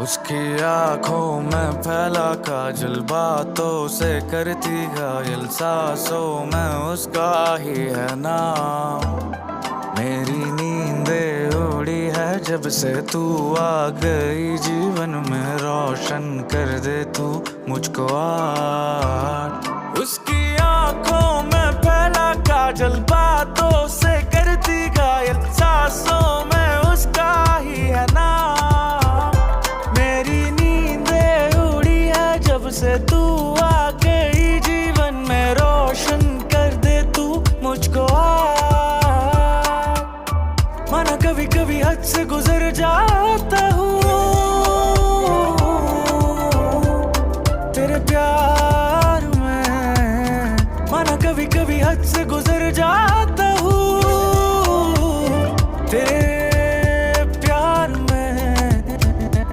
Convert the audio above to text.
उसकी आंखों में फैला काजल, बातों से करती घायल, सांसों में उसका ही है नाम। मेरी नींदें उड़ी है जब से तू आ गई जीवन में, रोशन कर दे तू मुझको आज। उसकी आंखों में फैला काजल, बातों से करती घायल, सांसों में उसका ही है नाम। मेरी नींदें उड़ी है जब से